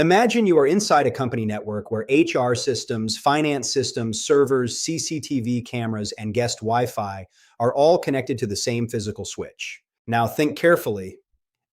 Imagine you are inside a company network where HR systems, finance systems, servers, CCTV cameras, and guest Wi-Fi are all connected to the same physical switch. Now think carefully.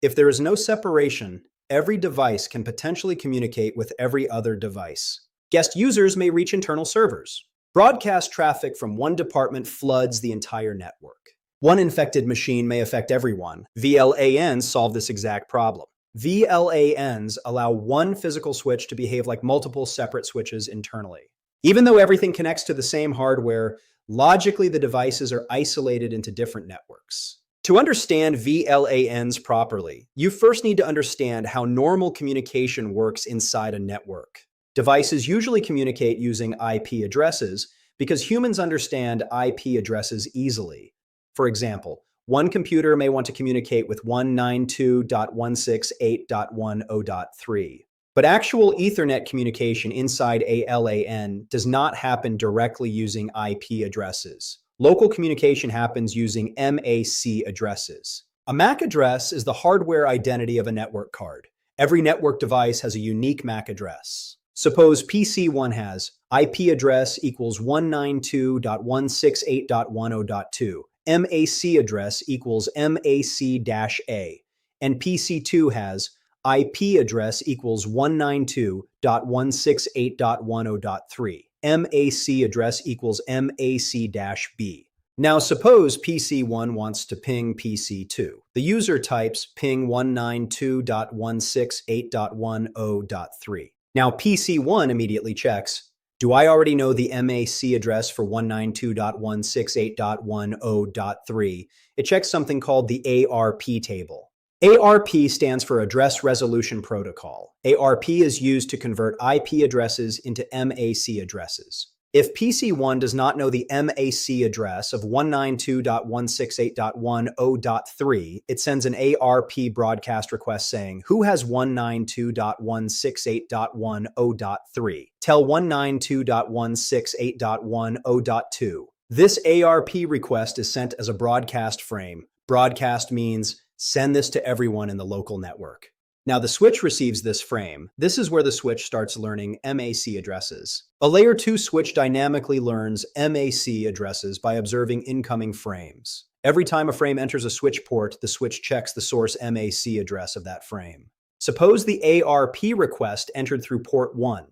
If there is no separation, every device can potentially communicate with every other device. Guest users may reach internal servers. Broadcast traffic from one department floods the entire network. One infected machine may affect everyone. VLANs solve this exact problem. VLANs allow one physical switch to behave like multiple separate switches internally. Even though everything connects to the same hardware, logically the devices are isolated into different networks. To understand VLANs properly, you first need to understand how normal communication works inside a network. Devices usually communicate using IP addresses because humans understand IP addresses easily. For example, one computer may want to communicate with 192.168.10.3. But actual Ethernet communication inside a LAN does not happen directly using IP addresses. Local communication happens using MAC addresses. A MAC address is the hardware identity of a network card. Every network device has a unique MAC address. Suppose PC1 has IP address equals 192.168.10.2, MAC address equals MAC-A, and PC2 has IP address equals 192.168.10.3. MAC address equals MAC-B. Now suppose PC1 wants to ping PC2. The user types ping 192.168.10.3. Now PC1 immediately checks, do I already know the MAC address for 192.168.10.3? It checks something called the ARP table. ARP stands for Address Resolution Protocol. ARP is used to convert IP addresses into MAC addresses. If PC1 does not know the MAC address of 192.168.10.3, it sends an ARP broadcast request saying, who has 192.168.10.3? Tell 192.168.10.2. This ARP request is sent as a broadcast frame. Broadcast means send this to everyone in the local network. Now the switch receives this frame. This is where the switch starts learning MAC addresses. A layer 2 switch dynamically learns MAC addresses by observing incoming frames. Every time a frame enters a switch port, the switch checks the source MAC address of that frame. Suppose the ARP request entered through port 1.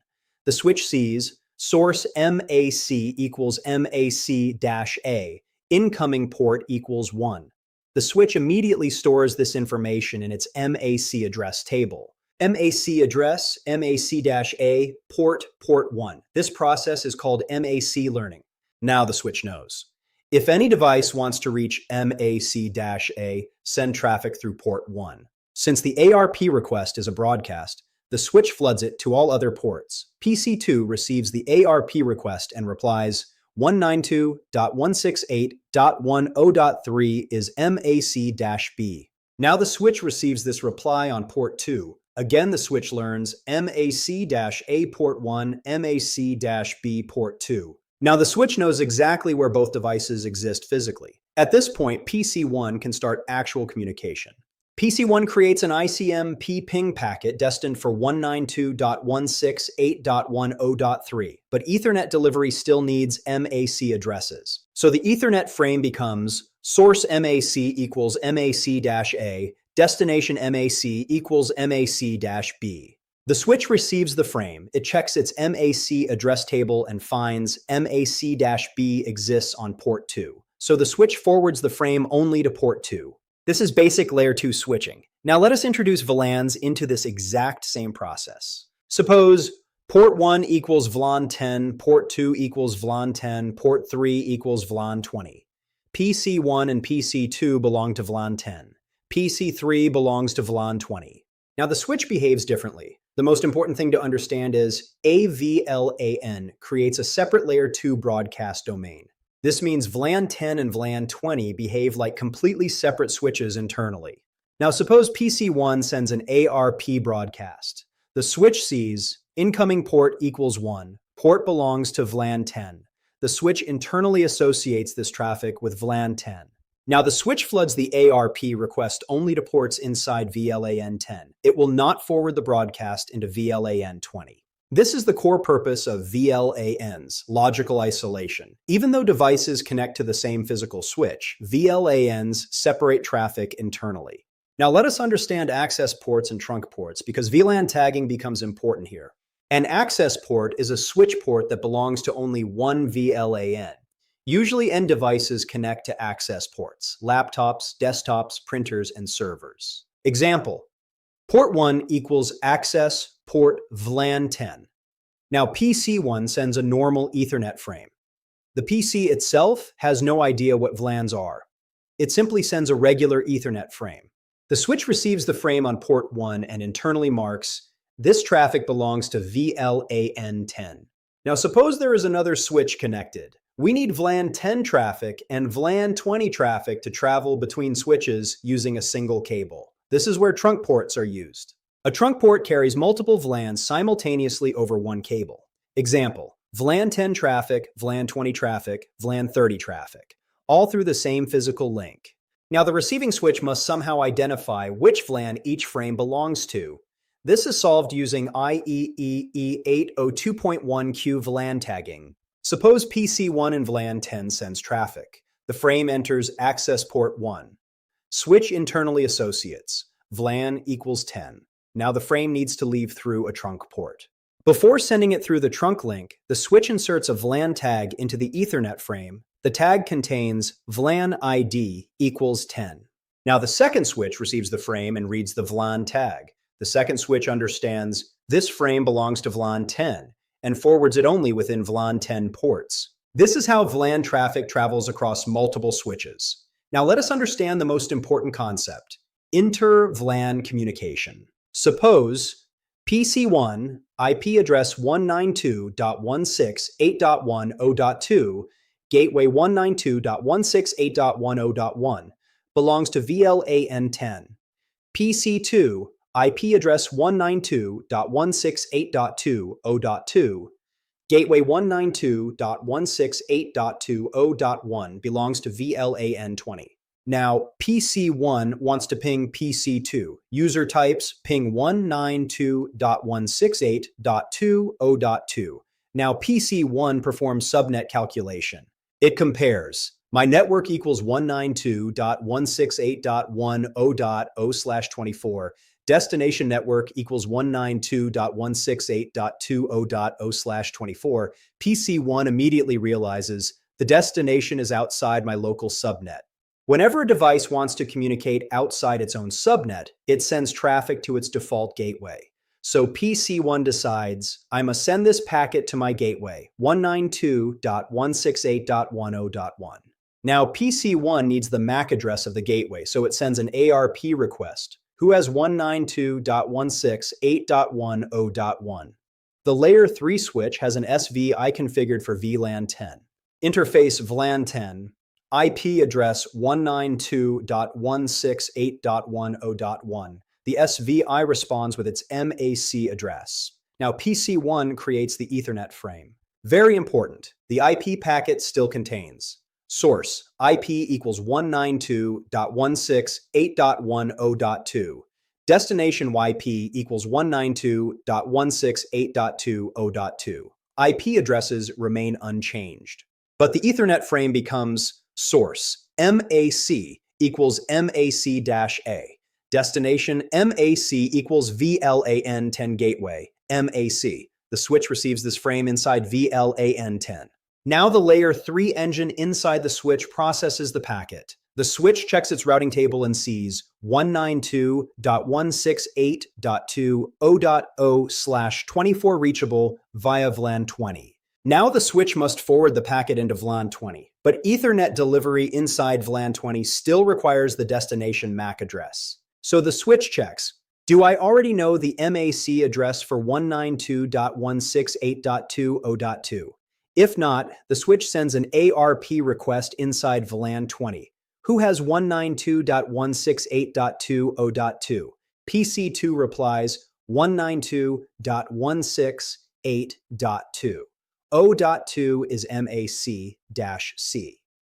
The switch sees source MAC equals MAC-A, incoming port equals 1. The switch immediately stores this information in its MAC address table. MAC address, MAC-A, port 1. This process is called MAC learning. Now the switch knows. If any device wants to reach MAC-A, send traffic through port 1. Since the ARP request is a broadcast, the switch floods it to all other ports. PC2 receives the ARP request and replies, 192.168.10.3 is MAC-B. Now the switch receives this reply on port 2. Again, the switch learns MAC-A port 1, MAC-B port 2. Now the switch knows exactly where both devices exist physically. At this point, PC1 can start actual communication. PC1 creates an ICMP ping packet destined for 192.168.10.3, but Ethernet delivery still needs MAC addresses. So the Ethernet frame becomes source MAC equals MAC-A, destination MAC equals MAC-B. The switch receives the frame, it checks its MAC address table and finds MAC-B exists on port 2. So the switch forwards the frame only to port 2. This is basic layer 2 switching. Now let us introduce VLANs into this exact same process. Suppose port 1 equals VLAN 10, port 2 equals VLAN 10, port 3 equals VLAN 20. PC1 and PC2 belong to VLAN 10. PC3 belongs to VLAN 20. Now the switch behaves differently. The most important thing to understand is a VLAN creates a separate layer 2 broadcast domain. This means VLAN 10 and VLAN 20 behave like completely separate switches internally. Now suppose PC1 sends an ARP broadcast. The switch sees incoming port equals 1. Port belongs to VLAN 10. The switch internally associates this traffic with VLAN 10. Now, the switch floods the ARP request only to ports inside VLAN 10. It will not forward the broadcast into VLAN 20. This is the core purpose of VLANs, logical isolation. Even though devices connect to the same physical switch, VLANs separate traffic internally. Now let us understand access ports and trunk ports because VLAN tagging becomes important here. An access port is a switch port that belongs to only one VLAN. Usually end devices connect to access ports, laptops, desktops, printers, and servers. Example, port 1 equals access port VLAN 10. Now PC1 sends a normal Ethernet frame. The PC itself has no idea what VLANs are. It simply sends a regular Ethernet frame. The switch receives the frame on port 1 and internally marks, this traffic belongs to VLAN 10. Now suppose there is another switch connected. We need VLAN 10 traffic and VLAN 20 traffic to travel between switches using a single cable. This is where trunk ports are used. A trunk port carries multiple VLANs simultaneously over one cable. Example, VLAN 10 traffic, VLAN 20 traffic, VLAN 30 traffic, all through the same physical link. Now the receiving switch must somehow identify which VLAN each frame belongs to. This is solved using IEEE 802.1Q VLAN tagging. Suppose PC1 in VLAN 10 sends traffic. The frame enters access port 1. Switch internally associates. VLAN equals 10. Now the frame needs to leave through a trunk port. Before sending it through the trunk link, the switch inserts a VLAN tag into the Ethernet frame. The tag contains VLAN ID equals 10. Now the second switch receives the frame and reads the VLAN tag. The second switch understands this frame belongs to VLAN 10 and forwards it only within VLAN 10 ports. This is how VLAN traffic travels across multiple switches. Now let us understand the most important concept, inter-VLAN communication. Suppose PC1 IP address 192.168.10.2 gateway 192.168.10.1 belongs to VLAN 10. PC2 IP address 192.168.2.0.2 gateway 192.168.2.0.1 belongs to VLAN 20. Now, PC1 wants to ping PC2. User types ping 192.168.2.0.2. Now, PC1 performs subnet calculation. It compares. My network equals 192.168.10.0/24. Destination network equals 192.168.20.0/24. PC1 immediately realizes the destination is outside my local subnet. Whenever a device wants to communicate outside its own subnet, it sends traffic to its default gateway. So PC1 decides, I must send this packet to my gateway, 192.168.10.1. Now PC1 needs the MAC address of the gateway, so it sends an ARP request. Who has 192.168.10.1. The layer 3 switch has an SVI configured for VLAN 10. Interface VLAN 10, IP address 192.168.10.1. The SVI responds with its MAC address. Now PC1 creates the Ethernet frame. Very important, the IP packet still contains source, IP equals 192.168.10.2. Destination YP equals 192.168.2.0.2. IP addresses remain unchanged. But the Ethernet frame becomes source, MAC equals MAC-A. Destination MAC equals VLAN 10 gateway, MAC. The switch receives this frame inside VLAN 10. Now the layer 3 engine inside the switch processes the packet. The switch checks its routing table and sees 192.168.2.0.0/24 reachable via VLAN 20. Now the switch must forward the packet into VLAN 20, but Ethernet delivery inside VLAN 20 still requires the destination MAC address. So the switch checks, do I already know the MAC address for 192.168.2.0.2? If not, the switch sends an ARP request inside VLAN 20. Who has 192.168.2.0.2? PC2 replies 192.168.2. 0.2 is MAC-C.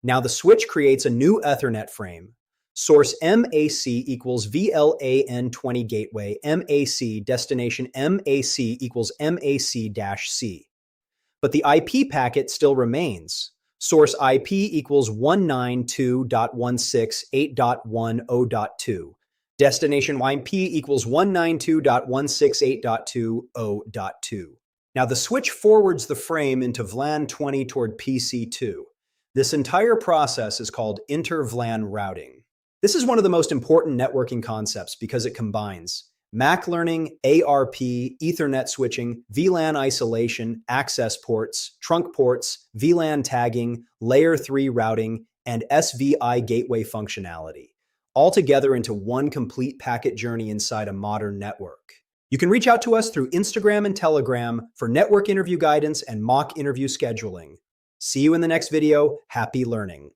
Now the switch creates a new Ethernet frame. Source MAC equals VLAN 20 gateway MAC, destination MAC equals MAC-C. But the IP packet still remains. Source IP equals 192.168.10.2. Destination IP equals 192.168.2.0.2. Now the switch forwards the frame into VLAN 20 toward PC2. This entire process is called Inter-VLAN Routing. This is one of the most important networking concepts because it combines MAC learning, ARP, Ethernet switching, VLAN isolation, access ports, trunk ports, VLAN tagging, layer 3 routing, and SVI gateway functionality, all together into one complete packet journey inside a modern network. You can reach out to us through Instagram and Telegram for network interview guidance and mock interview scheduling. See you in the next video. Happy learning.